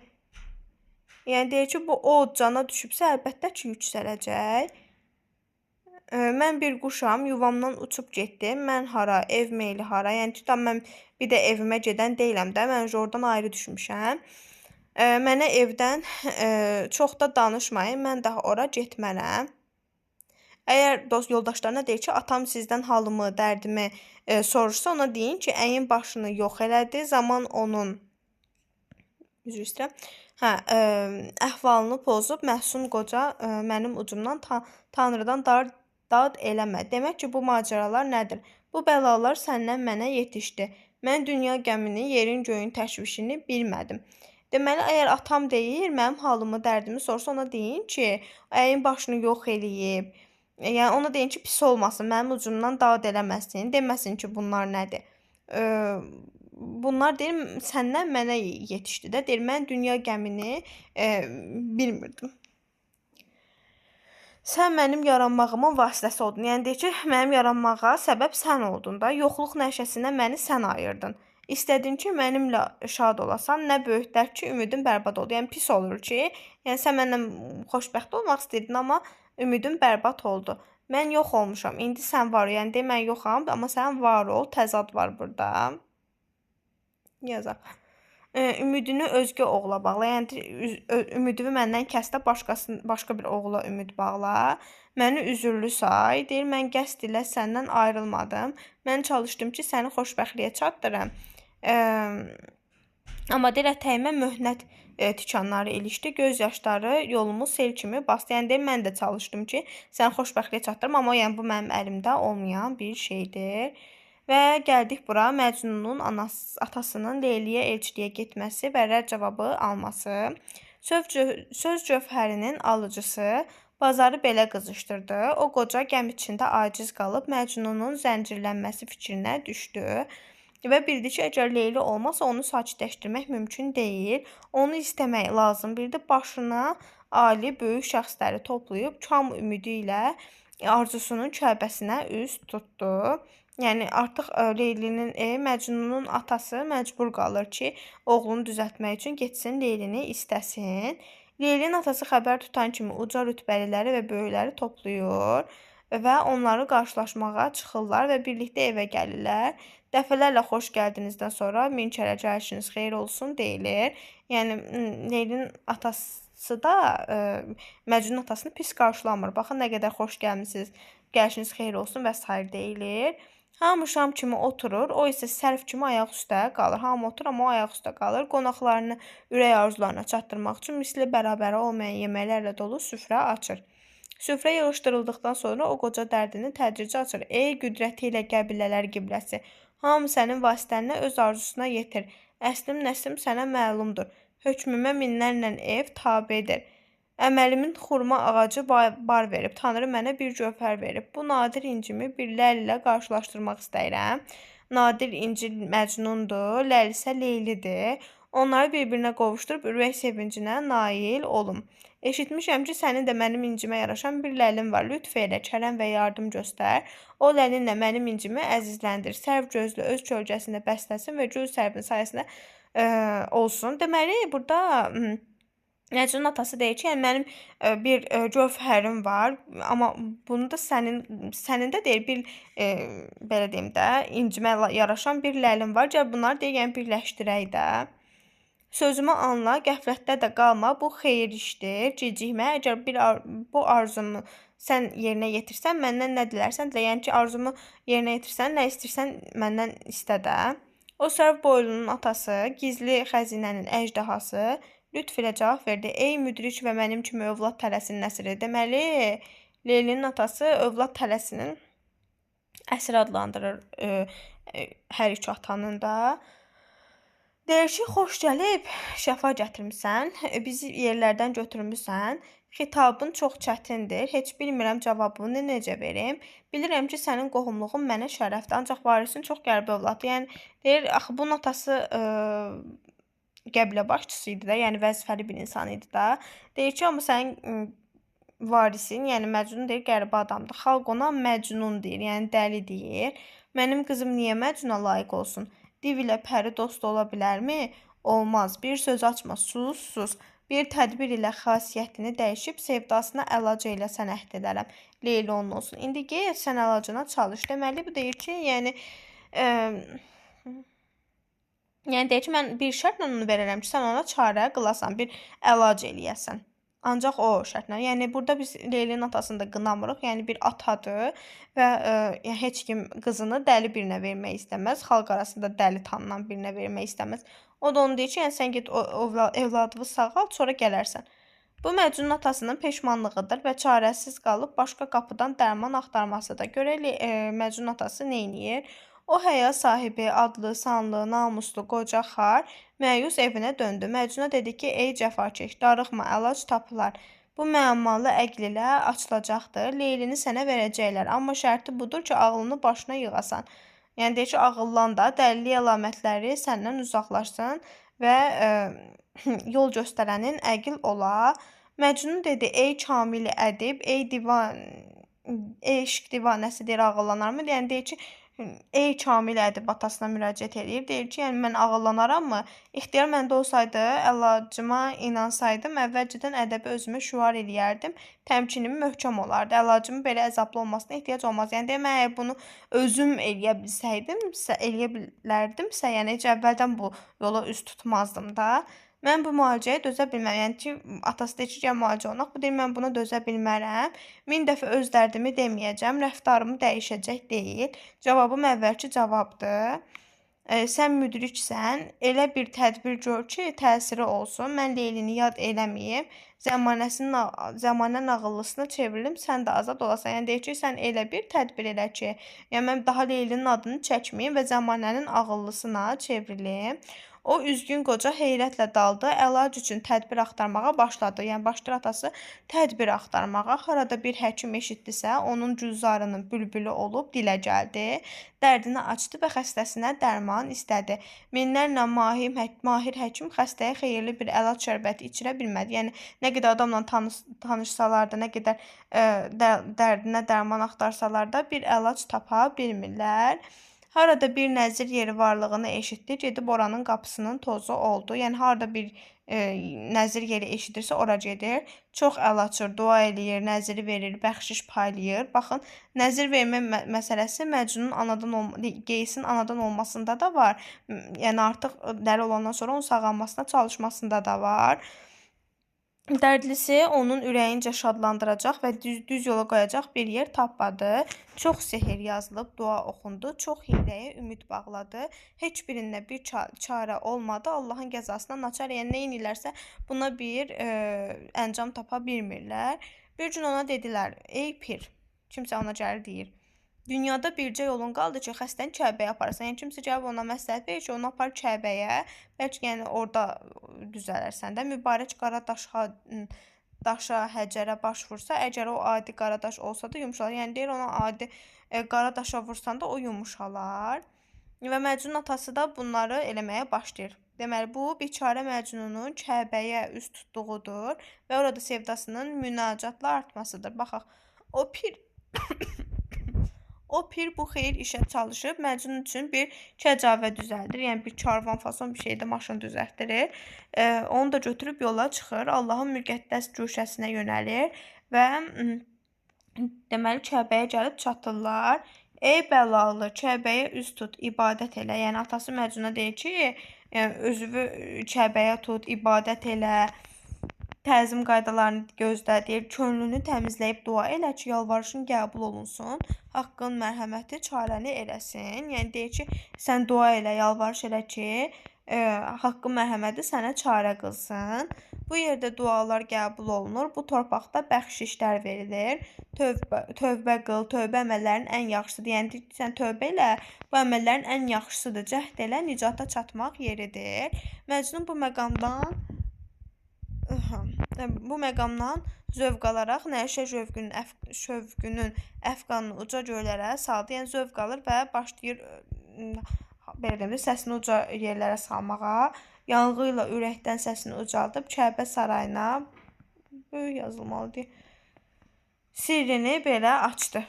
Yəni deyir ki, bu od cana düşübsə, əlbəttə ki, yüksələcək. Mən bir quşam, yuvamdan uçub getdim. Mən hara, ev meyli hara. Yəni ki, mən bir də evimə gedən deyiləm də. Mən oradan ayrı düşmüşəm. Mənə evdən çox da danışmayın. Mən daha ora getmərəm. Əgər dost yoldaşlarına deyir ki, atam sizdən halımı, dərdimi soruşsa, ona deyin ki, əyin başını yox elədi. Zaman onun üzr istəyirəm. Hə, əhvalını pozub məhsum qoca mənim ucumdan Tanrıdan dad eləmə. Demək ki, bu macəralar nədir? Bu bəlalar səndən mənə yetişdi. Mən dünya qəmini, yerin göyün təşvişini bilmədim. Deməli, əgər atam deyir, mənim halımı, dərdimi sorsa, ona deyin ki, əyin başını yox eləyib. Yəni ona deyin ki, pis olmasın, mənim ucumdan dad eləməsin, deməsin ki, bunlar nədir. Bunlar deyir, səndən mənə yetişdi də. Deyir, mən dünya qəmini bilmirdim. Sən mənim yaranmağımın vasitəsi oldun. Yəni deyir ki, mənim yaranmağa səbəb sən oldun da. Yoxluq nəşəsindən məni sən ayırdın. İstədin ki, mənimlə şad olasan, nə böyük dərd ki, ümidin bərbad oldu. Yəni pis olur ki, yəni sən mənlə xoşbəxt olmaq istəyirdin, amma ümidin bərbad oldu. Mən yox olmuşam. İndi sən var. Yəni deyir, mən yoxam, amma sən var ol. Təzad var burada. Yazaq. Ümidini özgə oğula bağla. Yəni ümidini məndən kəs də başqa bir oğula ümid bağla. Məni üzürlü say. Deyir, mən qəsd ilə səndən ayrılmadım. Mən çalışdım ki, səni xoşbəxtliyə çatdırım. Amma deyir, ətəyimə möhnət tikanları ilişdi. Göz yaşları yolumu sel kimi bastı. Yəni deyir, mən də çalışdım ki, səni xoşbəxtliyə çatdırım. Amma yəni bu mənim əlimdə olmayan bir şeydir. Və gəldik bura, Məcnunun atasının Leyliyə elçiliyə getməsi və rədd cavabı alması. Söz cövhərinin alıcısı bazarı belə qızışdırdı. O qoca qəm içində aciz qalıb Məcnunun zəncirlənməsi fikrinə düşdü. Və bildi ki, əgər Leyli olmasa onu sakitləşdirmək mümkün deyil. Onu istəmək lazım. Bir də başına ali, böyük şəxsləri toplayıb kam ümidi ilə arzusunun Kəbəsinə üz tutdu. Yəni artıq Leylinin Məcnunun atası məcbur qalır ki, oğlunu düzəltmək üçün getsin Leylini istəsin. Leylinin atası xəbər tutan kimi uca rütbəliləri və böyükləri toplayır və onları qarşılaşmağa çıxırlar və birlikdə evə gəlirlər. Dəfələrlə xoş gəldinizdən sonra min kərə gəlişiniz xeyir olsun deyilir. Yəni Leylinin atası da Məcnunun atasını pis qarşılamır. Baxın nə qədər xoş gəlmisiniz, gəlişiniz xeyir olsun və s. deyilir. Hamı şam kimi oturur, o isə sərf kimi ayaq üstə qalır. Hamı oturur, amma o ayaq üstə qalır. Qonaqlarını ürək arzularına çatdırmaq üçün misli bərabəri olmayan yeməklərlə dolu süfrə açır. Süfrə yığışdırıldıqdan sonra o qoca dərdini tədrici açır. Ey qüdrəti ilə qəbilələr qibləsi, hamı sənin vasitənlə öz arzusuna yetir. Əslim nəslim sənə məlumdur. Hökmümə minlərlə ev tabedir. Əməlimin xurma ağacı bar verib, Tanrı mənə bir cövhər verib. Bu nadir incimi bir ləl ilə qarşılaşdırmaq istəyirəm. Nadir inci Məcnundur, ləl isə Leylidir. Onları bir-birinə qovuşdurub ürək sevincinə nail olum. Eşitmişəm ki, sənin də mənim incimə yaraşan bir ləlim var. Lütf elə, kərəm və yardım göstər. O ləlinlə mənim incimi əzizləndir. Sərv gözlü öz kölgəsində bəsləsin və göz sərvin sayəsində olsun. Deməli, burada Məcnunun atası deyir ki, yəni mənim bir cövhərim var, amma bunu da sənin də deyir bir belə deyim də, incimə yaraşan bir ləlim var. Gəl bunları deyir, yəni birləşdirək də. Sözümü anla, qəflətdə də qalma, bu xeyir işdir, cicikmə. Əgər bu arzumu sən yerinə yetirsən, məndən nə dilərsən dilə. Yəni ki, arzumu yerinə yetirsən, nə istəyirsən məndən istə də. O sərv boylunun atası, gizli xəzinənin əjdahası lütf ilə cavab verdi. Ey müdrik və mənim kimi övlad tələsinin əsiri. Deməli, Leylinin atası övlad tələsinin əsiri adlandırır hər iki atanın da. Deyir ki, xoş gəlib, şəfa gətirmisən, bizi yerlərdən götürmüsən, xitabın çox çətindir, heç bilmirəm cavabını necə verim. Bilirəm ki, sənin qohumluğun mənə şərəfdir, ancaq varisin çox qəribə övladı. Yəni, deyir, axı bunun atası qəbilə başçısı idi də, yəni vəzifəli bir insan idi da. Deyir ki, amma sənin varisin, yəni Məcnun deyir, qəribə adamdır. Xalq ona Məcnun deyir, yəni dəli deyir. Mənim qızım niyə Məcnuna layiq olsun? Div ilə pəri dost ola bilərmi? Olmaz. Bir söz açma, sus. Bir tədbir ilə xasiyyətini dəyişib sevdasına əlac eləsən əhd edərəm. Leyli onun olsun. İndi get sən əlacına çalış. Deməli bu deyir ki, yəni deyir ki, mən bir şərtlə onu verərəm ki, sən ona çarə qılasan, bir əlac eləyəsən. Ancaq o şərtlə. Yəni burada biz Leylinin atasını da qınamırıq. Yəni bir atadır və yəni heç kim qızını dəli birinə vermək istəməz. Xalq arasında dəli tanınan birinə vermək istəməz. O da onu deyir ki, yəni sən get evladını sağal, sonra gələrsən. Bu Məcnunun atasının peşmanlığıdır və çarəsiz qalıb başqa qapıdan dərman axtarmasıdır. Görək Məcnunun atası neyniyir? O həya sahibi, adlı, sanlı, namuslu, qoca xar məyus evinə döndü. Məcnuna dedi ki, ey cəfakeş, darıxma, əlac tapılar. Bu müəmmalı əql ilə açılacaqdır. Leylini sənə verəcəklər. Amma şərti budur ki, ağlını başına yığasan. Yəni deyir ki, ağıllan da, dəlillik əlamətləri səndən uzaqlaşsın və yol göstərənin əql ola. Məcnun dedi, ey kamili ədib, ey eşq divanəsi deyir, ağıllanarmı? Yəni deyir ki, ey kamil ədib atasına müraciət edir. Deyir ki, yəni mən ağıllanaramı? İxtiyar məndə olsaydı, əlacıma inansaydım, əvvəlcədən ədəbi özümə şüar eləyərdim. Təmkinim möhkəm olardı. Əlacımın belə əzablı olmasına ehtiyac olmaz. Yəni deyir, mən əgər bunu özüm eləyə bilərdimsə, yəni heç əvvəldən bu yola üz tutmazdım da. Mən bu müalicəyə dözə bilmərəm. Yəni ki, atası deyir ki, gəl müalicə olunaq. Bu deyir, mən buna dözə bilmərəm. 1000 dəfə öz dərdimi deməyəcəm. Rəftarımı dəyişəcək deyil. Cavabım əvvəlki cavabdır. Sən müdriksən. Elə bir tədbir gör ki, təsiri olsun. Mən Leylini yad eləməyim. Zəmanə nağıllısına çevrilim, sən də azad olasan. Yəni deyir ki, sən elə bir tədbir elə ki, yəni mən daha Leylinin adını çəkməyim və zəmanənin ağıllısına çevrilim. O üzgün qoca heyrətlə daldı, əlac üçün tədbir axtarmağa başladı. Yəni başlayır atası tədbir axtarmağa. Harada bir həkim eşitdisə, onun gülzarının bülbülü olub dilə gəldi. Dərdini açdı və xəstəsinə dərman istədi. Minlərlə mahir həkim xəstəyə xeyirli bir əlac şərbəti içirə bilmədi. Yəni nə qədər adamla tanışsalar da, nə qədər dərdinə dərman axtarsalar da bir əlac tapa bilmirlər. Harada bir nəzir yeri varlığını eşitdi, gedib oranın qapısının tozu oldu. Yəni harada bir nəzir yeri eşidirsə ora gedir. Çox əl açır, dua eləyir, nəziri verir, bəxşiş paylayır. Baxın, nəzir vermə məsələsi Qeysin anadan olmasında da var. Yəni artıq dəli olandan sonra onun sağalmasına çalışmasında da var. Dərdlisi onun ürəyincə şadlandıracaq və düz yola qoyacaq bir yer tapmadı. Çox sehir yazılıb, dua oxundu, çox hiyləyə ümid bağladı. Heç birində bir çarə olmadı. Allahın qəzasına naçar, yəni nə edirlərsə buna bir əncam tapa bilmirlər. Bir gün ona dedilər, ey pir, kimsə ona gəlir deyir. Dünyada bircə yolun qaldı ki, xəstəni Kəbəyə aparasan. Yəni kimsə gəlib ona məsləhət verir ki, onu apar Kəbəyə. Bəlkə yəni orada düzələrsən də. Mübarək qara daşa, həcərə baş vursa, əgər o adi qara daş olsa da yumşalar. Yəni deyir ona adi qara daşa vursan da o yumşalar. Və Məcnun atası da bunları eləməyə başlayır. Deməli, bu biçarə Məcnunun Kəbəyə üz tutduğudur və orada sevdasının münacatla artmasıdır. Baxaq, O pir bu xeyir işə çalışıb, Məcnun üçün bir kəcavə düzəldir. Yəni bir karvan fason bir şeydə maşın düzəltdirir. Onu da götürüb yola çıxır. Allahın müqəddəs güşəsinə yönəlir və deməli Kəbəyə gəlib çatırlar. Ey bəlalı, Kəbəyə üz tut, ibadət elə. Yəni atası Məcnuna deyir ki, özünü Kəbəyə tut, ibadət elə. Təzim qaydalarını gözlə, deyir, könlünü təmizləyib dua elə ki, yalvarışın qəbul olunsun, haqqın mərhəməti çarəni eləsin. Yəni deyir ki, sən dua elə, yalvarış elə ki, haqqın mərhəməti sənə çarə qılsın. Bu yerdə dualar qəbul olunur, bu torpaqda bəxşişlər verilir. Tövbə qıl, tövbə əməllərin ən yaxşısıdır. Yəni sən tövbə elə, bu əməllərin ən yaxşısıdır. Cəhd elə, nicata çatmaq yeridir. Məcnun bu məqamdan zövq alaraq nəşə şövqünün əfqanını uca göylərə saldı. Yəni zövq alır və başlayır belə deyim, səsini uca yerlərə salmağa. Yanğı ilə ürəkdən səsini ucaldıb Kəbə sarayına böyük yazılmalıdır. Sirrini belə açdı.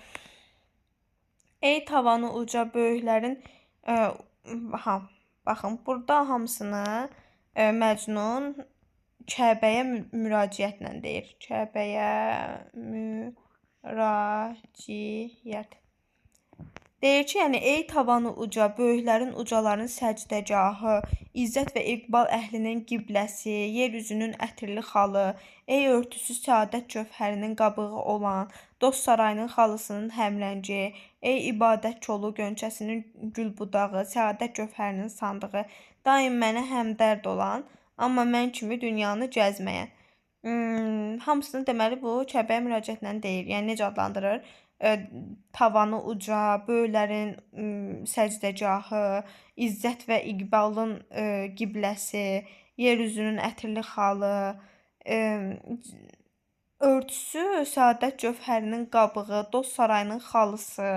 Ey tavanı uca böyüklərin baxın, burada hamısını Məcnun Kəbəyə müraciətlə deyir. Kəbəyə müraciət. Deyir ki, yəni ey tavanı uca, böyüklərin ucaların səcdəgahı, izzət və iqbal əhlinin qibləsi, yer üzünün ətirli xalı, ey örtüsü səadət cövhərinin qabığı olan, dost sarayının xalısının həmrəngi, ey ibadət kolu gönçəsinin gül budağı, səadət cövhərinin sandığı, daim mənə həmdərd olan, amma mən kimi dünyanı gəzməyən. Hamısını deməli bu Kəbəyə müraciətlə deyir. Yəni necə adlandırır? Tavanı uca, böyüklərin səcdəgahı, izzət və iqbalın qibləsi, yer üzünün ətirli xalı, örtüsü səadət cövhərinin qabığı, dost sarayının xalısı.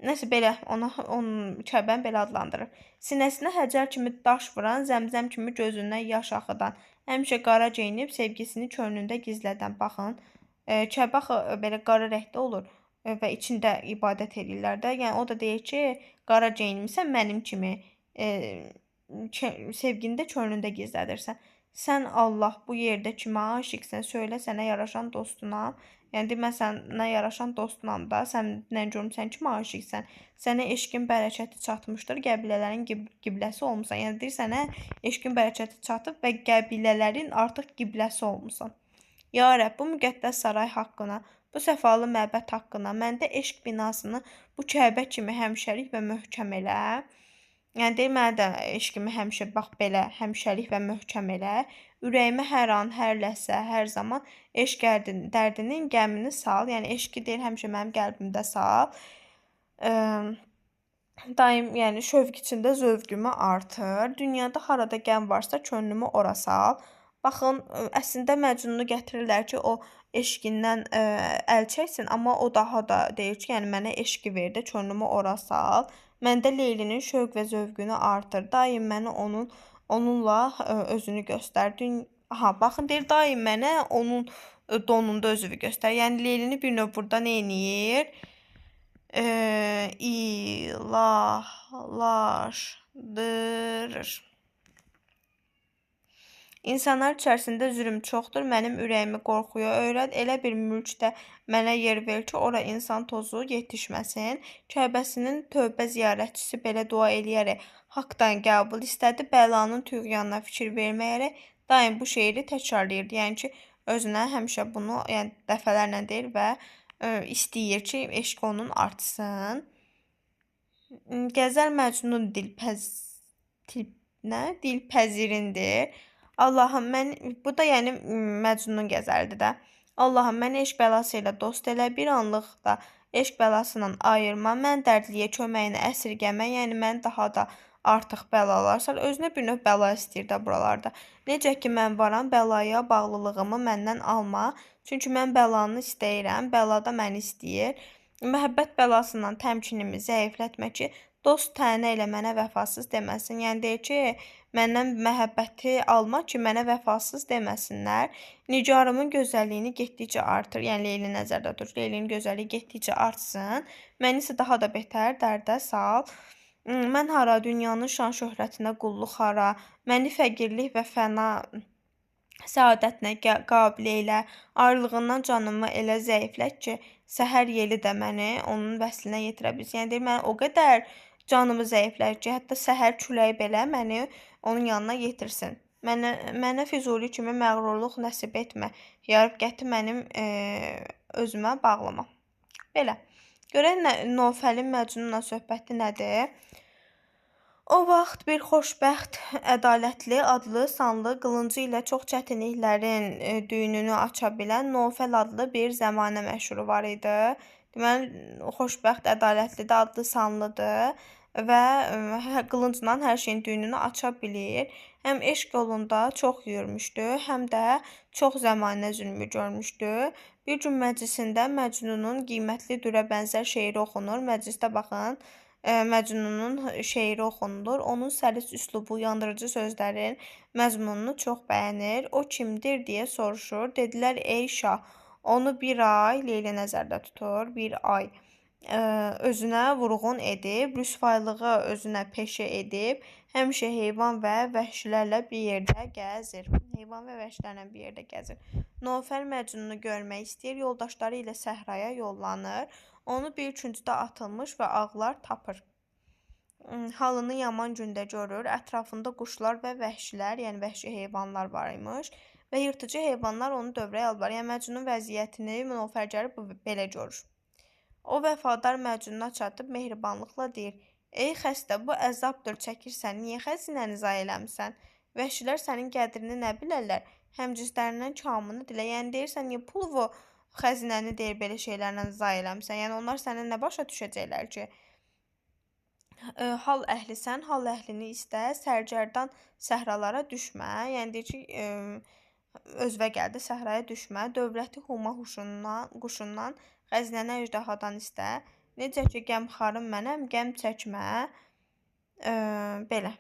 Nəsə belə onun Kəbəni belə adlandırır. Sinəsinə həcər kimi daş vuran, zəmzəm kimi gözündən yaş axıdan, həmişə qara geyinib sevgisini könlündə gizlədən. Baxın, Kəbə belə qara rəngdə olur və içində ibadət edirlər də. Yəni o da deyir ki, qara geyinmisən mənim kimi, sevgini də könlündə gizlədirsən. Sən Allah bu yerdə kimə aşiqsən, söylə sənə yaraşan dostuna. Yəni deyir, mən sənə yaraşan dostunam da, səndən görüm sən kimə aşiqsən. Sənə eşqin bərəkəti çatmışdır, qəbilələrin qibləsi olmusan. Yəni deyir, sənə eşqin bərəkəti çatıb və qəbilələrin artıq qibləsi olmusan. Ya Rəbb, bu müqəddəs saray haqqına, bu səfalı məbəd haqqına, məndə eşq binasını bu Kəbə kimi həmişəlik və möhkəm elə. Yəni deyir, mənə də eşqimi həmişə bax belə həmişəlik və möhkəm elə. Ürəyimə hər an, hər ləhzə, hər zaman eşq dərdinin qəmini sal. Yəni eşqi deyir, həmişə mənim qəlbimdə sal. Daim yəni şövq içində zövqümü artır. Dünyada harada qəm varsa könlümü ora sal. Baxın, əslində Məcnunu gətirirlər ki, o eşqindən əl çəksin, amma o daha da deyir ki, yəni mənə eşqi ver də könlümü ora sal. Məndə Leylinin şövq və zövqünü artır. Daim mənə onunla özünü göstər. Baxın deyir, daim mənə onun donunda özünü göstər. Yəni Leylini bir növ burada nə eləyir? İlahlaşdırır. İnsanlar içərisində zülm çoxdur, mənim ürəyimi qorxuya öyrət, elə bir mülkdə mənə yer ver ki, ora insan tozu yetişməsin. Kəbəsinin tövbə ziyarətçisi belə dua eləyərək haqdan qəbul istədi, bəlanın tüğyanına fikir verməyərək daim bu şeiri təkrarlayırdı. Yəni ki, özünə həmişə bunu yəni dəfələrlə deyir və istəyir ki, eşq onun artsın. Qəzəl Məcnun dilpəzirindir. Allahım, bu da yəni Məcnunun qəzəlidir də. Allahım, məni eşq bəlası ilə dost elə, bir anlıq da eşq bəlasından ayırma, mən dərdliyə köməyini əsirgəmə, yəni mən daha da artıq bəlalar sal. Özünə bir növ bəla istəyir də buralarda. Necə ki, mən varam, bəlaya bağlılığımı məndən alma. Çünki mən bəlanı istəyirəm, bəla da məni istəyir. Məhəbbət bəlasından təmkinimi zəiflətmə ki, dost tənə ilə mənə vəfasız deməsin. Yəni deyir ki, məndən məhəbbəti alma ki, mənə vəfasız deməsinlər. Nigarımın gözəlliyini getdikcə artır. Yəni Leyli nəzərdə tutur. Leylinin gözəlliyi getdikcə artsın. Məni isə daha da betər dərdə sal. Mən hara, dünyanın şan şöhrətinə qulluq hara, məni fəqirlik və fəna səadətinə qabil elə, ayrılığından canımı elə zəiflət ki, səhər yeli də məni onun vəslinə yetirə bilsin. Yəni deyir, mən o qədər canımı zəiflər ki, hətta səhər küləyi belə məni onun yanına yetirsin. Mənə Füzuli kimi məğrurluq nəsib etmə. Yarıb gətir mənim özümə bağlama. Belə. Görək Nofəlin Məcnunla söhbəti nədir? O vaxt bir xoşbəxt, ədalətli, adlı, sanlı, qılıncı ilə çox çətinliklərin düyününü aça bilən Nofəl adlı bir zəmanə məşhuru var idi. Deməli, xoşbəxt, ədalətlidir, adlı, sanlıdır və qılıncla hər şeyin düyününü aça bilir. Həm eşq yolunda çox yürümüşdü, həm də çox zəmanə zülmü görmüşdü. Bir gün məclisində Məcnunun qiymətli dürə bənzər şeiri oxunur. Məclisdə baxın, Məcnunun şeiri oxunulur. Onun səlis üslubu, yandırıcı sözlərin məzmununu çox bəyənir. O kimdir deyə soruşur. Dedilər, ey şah, onu bir ay, Leyli nəzərdə tutur, bir ay özünə vurğun edib, rüsvaylığı özünə peşə edib, həmişə heyvan və vəhşilərlə bir yerdə gəzir. Heyvan və vəhşilərlə bir yerdə gəzir. Nilufər Məcnunu görmək istəyir, yoldaşları ilə səhraya yollanır. Onu bir küncdə atılmış və ağlar tapır. Halını yaman gündə görür. Ətrafında quşlar və vəhşilər, yəni vəhşi heyvanlar var imiş və yırtıcı heyvanlar onu dövrəyə alırlar. Yəni Məcnunun vəziyyətini Nilufərgəli belə görür. O vəfadar Məcnuna çatıb mehribanlıqla deyir: "Ey xəstə, bu əzabdır çəkirsən, niyə xəzinəni zay eləmisən? Vəhşilər sənin qədrini nə bilərlər? Həmcinslərindən kamını dilə." Yəni deyirsən, niyə pulu xəzinəni deyir belə şeylərlə zay eləmisən? Yəni onlar səndən nə başa düşəcəklər ki? Hal əhlisən, hal əhlini istə, sərgərdan səhralara düşmə. Yəni deyir ki, özünə gəl də səhraya düşmə. Dövləti huma quşundan, xəzinəni əjdahadan istə. Necə ki, qəmxarım mənəm, qəm çəkmə. Belə.